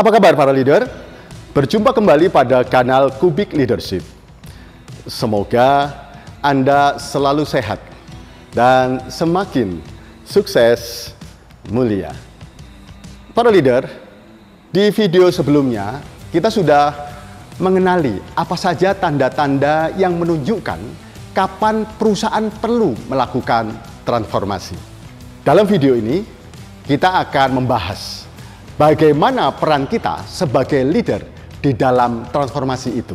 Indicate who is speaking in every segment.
Speaker 1: Apa kabar para leader? Berjumpa kembali pada kanal Kubik Leadership. Semoga Anda selalu sehat dan semakin sukses mulia. Para leader, di video sebelumnya kita sudah mengenali apa saja tanda-tanda yang menunjukkan kapan perusahaan perlu melakukan transformasi. Dalam video ini kita akan membahas bagaimana peran kita sebagai leader di dalam transformasi itu.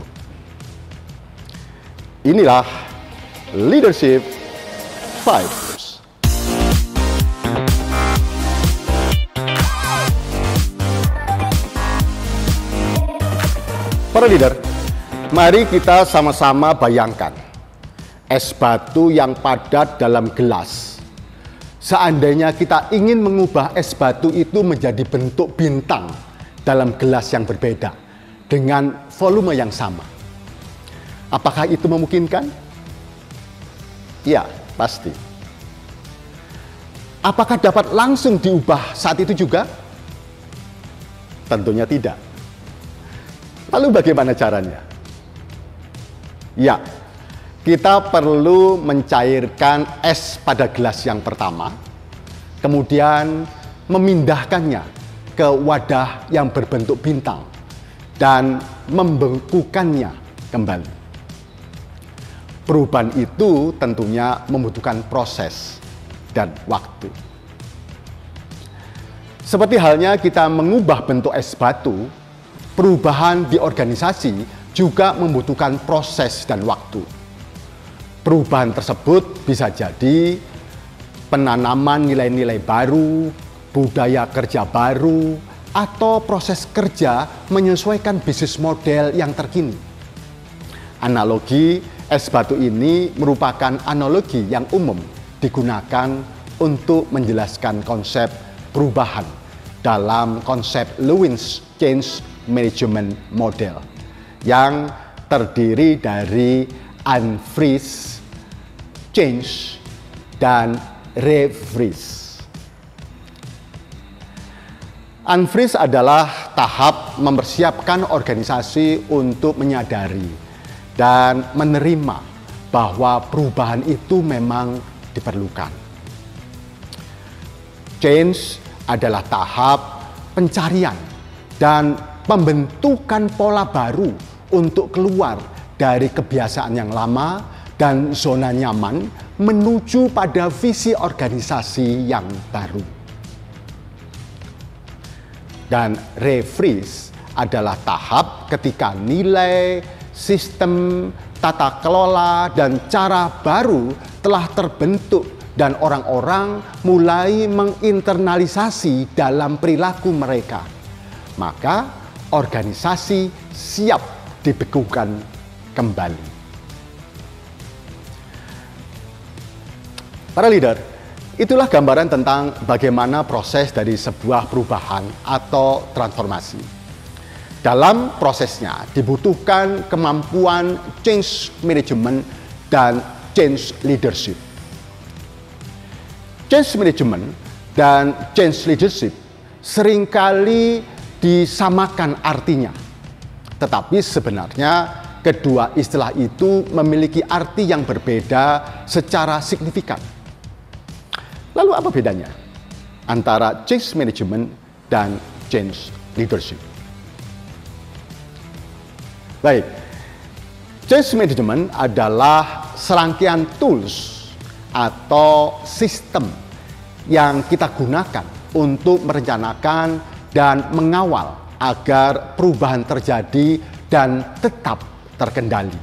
Speaker 1: Inilah Leadership Vibes. Para leader, mari kita sama-sama bayangkan es batu yang padat dalam gelas. Seandainya kita ingin mengubah es batu itu menjadi bentuk bintang dalam gelas yang berbeda dengan volume yang sama. Apakah itu memungkinkan? Ya, pasti. Apakah dapat langsung diubah saat itu juga? Tentunya tidak. Lalu bagaimana caranya? Ya, kita perlu mencairkan es pada gelas yang pertama, kemudian memindahkannya ke wadah yang berbentuk bintang dan membengkukannya kembali. Perubahan itu tentunya membutuhkan proses dan waktu. Seperti halnya kita mengubah bentuk es batu, perubahan di organisasi juga membutuhkan proses dan waktu. Perubahan tersebut bisa jadi penanaman nilai-nilai baru, budaya kerja baru, atau proses kerja menyesuaikan bisnis model yang terkini. Analogi es batu ini merupakan analogi yang umum digunakan untuk menjelaskan konsep perubahan dalam konsep Lewin's Change Management Model yang terdiri dari unfreeze, change, dan refreeze. Unfreeze adalah tahap mempersiapkan organisasi untuk menyadari dan menerima bahwa perubahan itu memang diperlukan. Change adalah tahap pencarian dan pembentukan pola baru untuk keluar dari kebiasaan yang lama dan zona nyaman menuju pada visi organisasi yang baru. Dan refreeze adalah tahap ketika nilai, sistem, tata kelola, dan cara baru telah terbentuk dan orang-orang mulai menginternalisasi dalam perilaku mereka. Maka organisasi siap dibekukan kembali. Para leader, itulah gambaran tentang bagaimana proses dari sebuah perubahan atau transformasi. Dalam prosesnya dibutuhkan kemampuan change management dan change leadership. Change management dan change leadership seringkali disamakan artinya. Tetapi sebenarnya kedua istilah itu memiliki arti yang berbeda secara signifikan. Lalu apa bedanya antara change management dan change leadership? Baik, change management adalah serangkaian tools atau sistem yang kita gunakan untuk merencanakan dan mengawal agar perubahan terjadi dan tetap terkendali.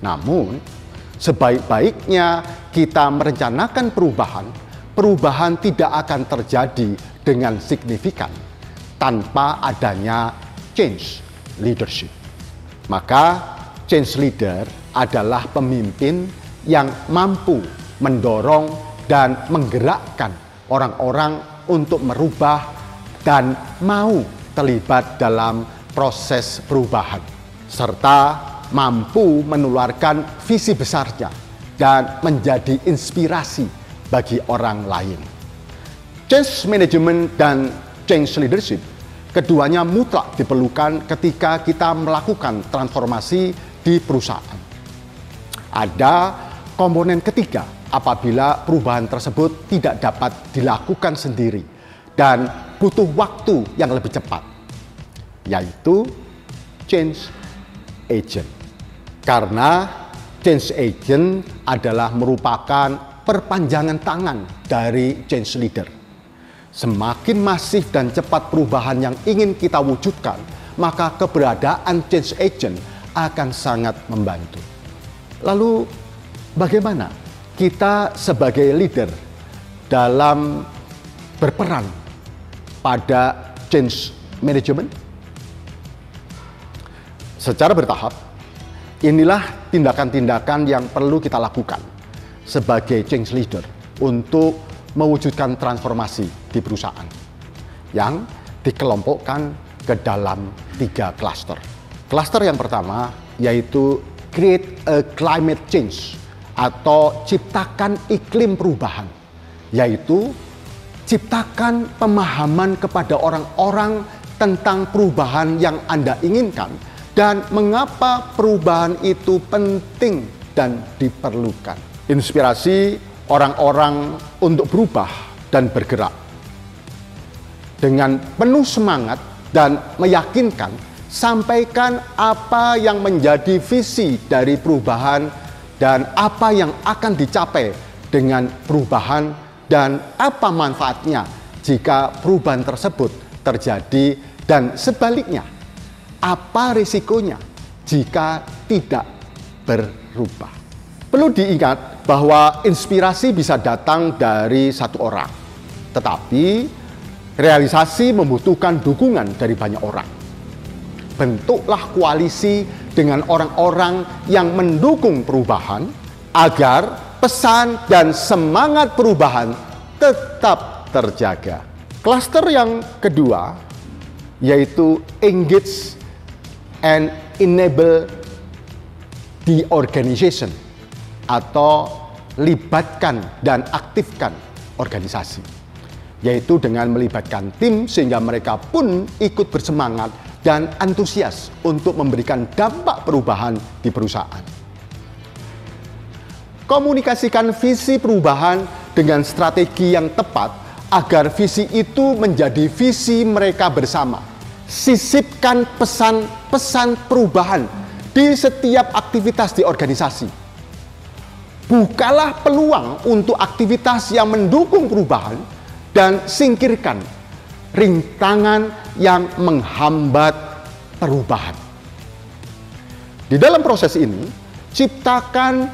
Speaker 1: Namun, sebaik-baiknya kita merencanakan perubahan tidak akan terjadi dengan signifikan tanpa adanya change leadership. Maka change leader adalah pemimpin yang mampu mendorong dan menggerakkan orang-orang untuk merubah dan mau terlibat dalam proses perubahan, serta mampu menularkan visi besarnya dan menjadi inspirasi bagi orang lain. Change management dan change leadership keduanya mutlak diperlukan ketika kita melakukan transformasi di perusahaan. Ada komponen ketiga apabila perubahan tersebut tidak dapat dilakukan sendiri dan butuh waktu yang lebih cepat, yaitu change agent. Karena change agent adalah merupakan perpanjangan tangan dari change leader. Semakin masif dan cepat perubahan yang ingin kita wujudkan, maka keberadaan change agent akan sangat membantu. Lalu bagaimana kita sebagai leader dalam berperan pada change management? Secara bertahap, inilah tindakan-tindakan yang perlu kita lakukan sebagai change leader untuk mewujudkan transformasi di perusahaan yang dikelompokkan ke dalam 3 klaster. Klaster yang pertama yaitu create a climate change atau ciptakan iklim perubahan, yaitu ciptakan pemahaman kepada orang-orang tentang perubahan yang Anda inginkan dan mengapa perubahan itu penting dan diperlukan. Inspirasi orang-orang untuk berubah dan bergerak dengan penuh semangat dan meyakinkan, sampaikan apa yang menjadi visi dari perubahan dan apa yang akan dicapai dengan perubahan dan apa manfaatnya jika perubahan tersebut terjadi dan sebaliknya, apa risikonya jika tidak berubah. Perlu diingat bahwa inspirasi bisa datang dari satu orang, tetapi realisasi membutuhkan dukungan dari banyak orang. Bentuklah koalisi dengan orang-orang yang mendukung perubahan agar pesan dan semangat perubahan tetap terjaga. Klaster yang kedua yaitu engage and enable the organization atau libatkan dan aktifkan organisasi, yaitu dengan melibatkan tim sehingga mereka pun ikut bersemangat dan antusias untuk memberikan dampak perubahan di perusahaan. Komunikasikan visi perubahan dengan strategi yang tepat agar visi itu menjadi visi mereka bersama. Sisipkan pesan-pesan perubahan di setiap aktivitas di organisasi. Bukalah peluang untuk aktivitas yang mendukung perubahan dan singkirkan rintangan yang menghambat perubahan. Di dalam proses ini, ciptakan,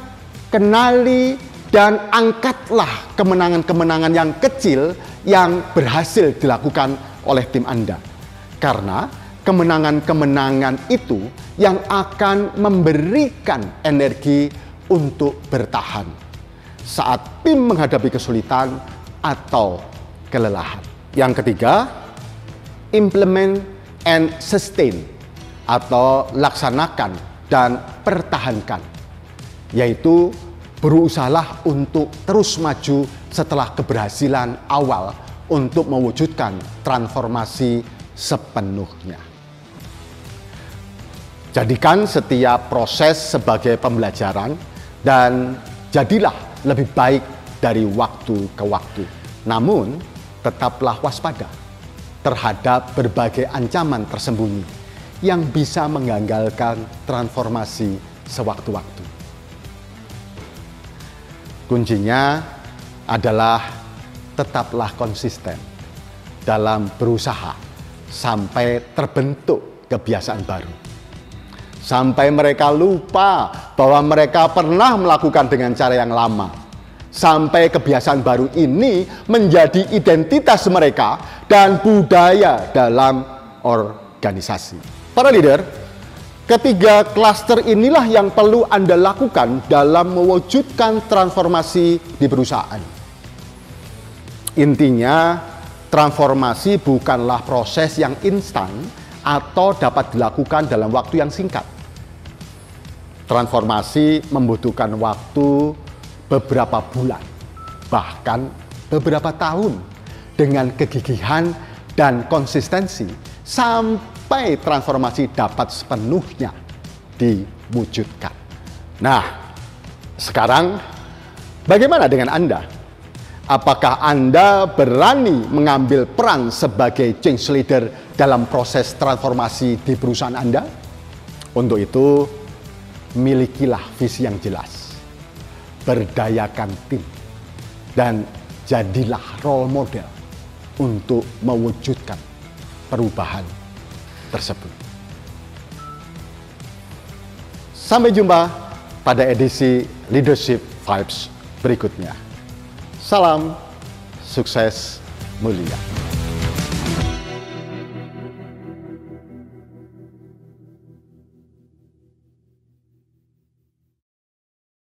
Speaker 1: kenali, dan angkatlah kemenangan-kemenangan yang kecil yang berhasil dilakukan oleh tim Anda. Karena kemenangan-kemenangan itu yang akan memberikan energi untuk bertahan saat tim menghadapi kesulitan atau kelelahan. Yang ketiga, implement and sustain atau laksanakan dan pertahankan, yaitu berusahalah untuk terus maju setelah keberhasilan awal untuk mewujudkan transformasi sepenuhnya. Jadikan setiap proses sebagai pembelajaran dan jadilah lebih baik dari waktu ke waktu. Namun, tetaplah waspada terhadap berbagai ancaman tersembunyi yang bisa menggagalkan transformasi sewaktu-waktu. Kuncinya adalah tetaplah konsisten dalam berusaha sampai terbentuk kebiasaan baru. Sampai mereka lupa bahwa mereka pernah melakukan dengan cara yang lama. Sampai kebiasaan baru ini menjadi identitas mereka dan budaya dalam organisasi. Para leader, ketiga klaster inilah yang perlu Anda lakukan dalam mewujudkan transformasi di perusahaan. Intinya, transformasi bukanlah proses yang instan atau dapat dilakukan dalam waktu yang singkat. Transformasi membutuhkan waktu beberapa bulan, bahkan beberapa tahun, dengan kegigihan dan konsistensi sampai transformasi dapat sepenuhnya diwujudkan. Nah, sekarang bagaimana dengan Anda? Apakah Anda berani mengambil peran sebagai change leader dalam proses transformasi di perusahaan Anda? Untuk itu, milikilah visi yang jelas, berdayakan tim, dan jadilah role model untuk mewujudkan perubahan tersebut. Sampai jumpa pada edisi Leadership Vibes berikutnya. Salam sukses mulia.